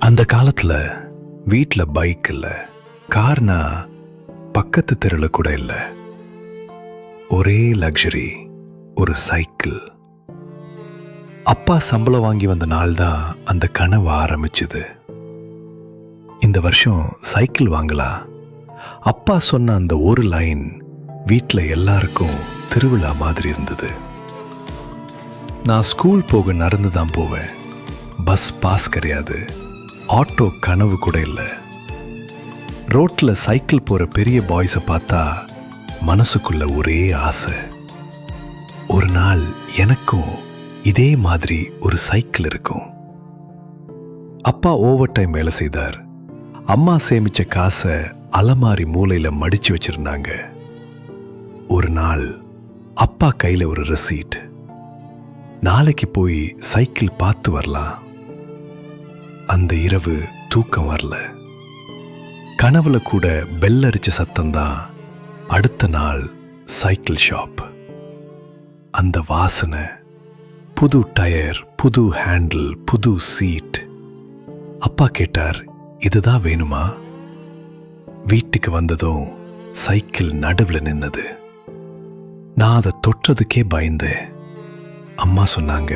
அந்த காலத்துல வீட்ல பைக் இல்ல, கார்னா பக்கத்து தெருல கூட இல்ல. ஒரே லக்ஸரி, ஒரு சைக்கிள். அப்பா சம்பளம் வாங்கி வந்த நாள் தான் அந்த கனவு ஆரம்பிச்சது. இந்த வருஷம் சைக்கிள் வாங்கலாம். அப்பா சொன்ன அந்த ஒரு லைன் வீட்ல எல்லாருக்கும் திருவிழா மாதிரி இருந்தது. நான் ஸ்கூல் போக நடந்து தான் போவேன். பஸ் பாஸ் கிடையாது, ஆட்டோ கனவு கூட இல்லை. ரோட்ல சைக்கிள் போற பெரிய பாய்ஸை பார்த்தா மனசுக்குள்ள ஒரே ஆசை. ஒரு நாள் எனக்கும் இதே மாதிரி ஒரு சைக்கிள் இருக்கும். அப்பா ஓவர் டைம் வேலை செய்தார். அம்மா சேமிச்ச காசை அலமாரி மூலையில மடிச்சு வச்சிருந்தாங்க. ஒரு நாள் அப்பா கையில ஒரு ரெசீட். நாளைக்கு போய் சைக்கிள் பார்த்து வரலாம். அந்த இரவு தூக்கம் வரல. கனவுல கூட பெல் அடிச்ச சத்தம்தான். அடுத்த நாள் சைக்கிள் ஷாப். அந்த வாசனை, புது டயர், புது ஹேண்டில், புது சீட். அப்பா கேட்டார், இதுதான் வேணுமா? வீட்டுக்கு வந்ததும் சைக்கிள் நடுவில் நின்னது. நான் அதை தொட்டதுக்கே பயந்தேன். அம்மா சொன்னாங்க,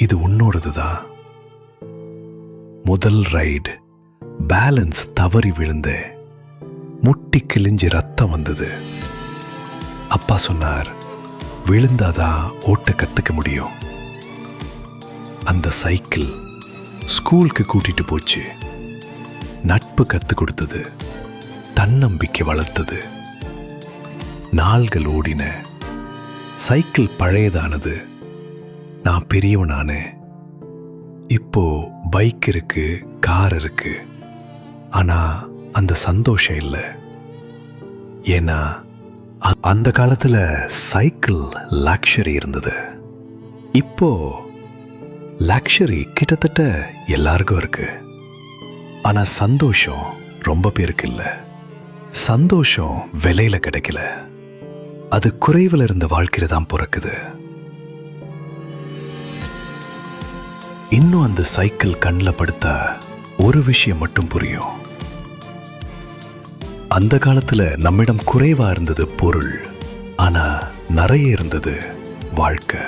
இது உன்னோடது தான். முதல் ரைடு, பேலன்ஸ் தவறி விழுந்தேன். முட்டி கிழிஞ்சு ரத்தம் வந்தது. அப்பா சொன்னார், விழுந்தாதான் ஓட்ட கத்துக்க முடியும். அந்த சைக்கிள் ஸ்கூலுக்கு கூட்டிட்டு போச்சு. நட்பு கத்து கொடுத்தது, தன்னம்பிக்கை வளர்த்தது. நாள்கள் ஓடின. சைக்கிள் பழையதானது. நான் பெரியவனானே. இப்போ பைக் இருக்கு, கார் இருக்கு. ஆனா அந்த சந்தோஷம் இல்லை. ஏன்னா அந்த காலத்துல சைக்கிள் லக்ஸரி இருந்தது. இப்போ லக்ஸரி கிட்டத்தட்ட எல்லாருக்கும் இருக்கு. ஆனா சந்தோஷம் ரொம்ப பேருக்கு இல்லை. சந்தோஷம் விலையில கிடைக்கல. அது குறைவில் இருந்த வாழ்க்கையில தான் பிறக்குது. இன்னும் அந்த சைக்கிள் கண்ணில் படுத்தா ஒரு விஷயம் மட்டும் புரியும். அந்த காலத்துல நம்மிடம் குறைவா இருந்தது பொருள், ஆனா நிறைய இருந்தது வாழ்க்கை.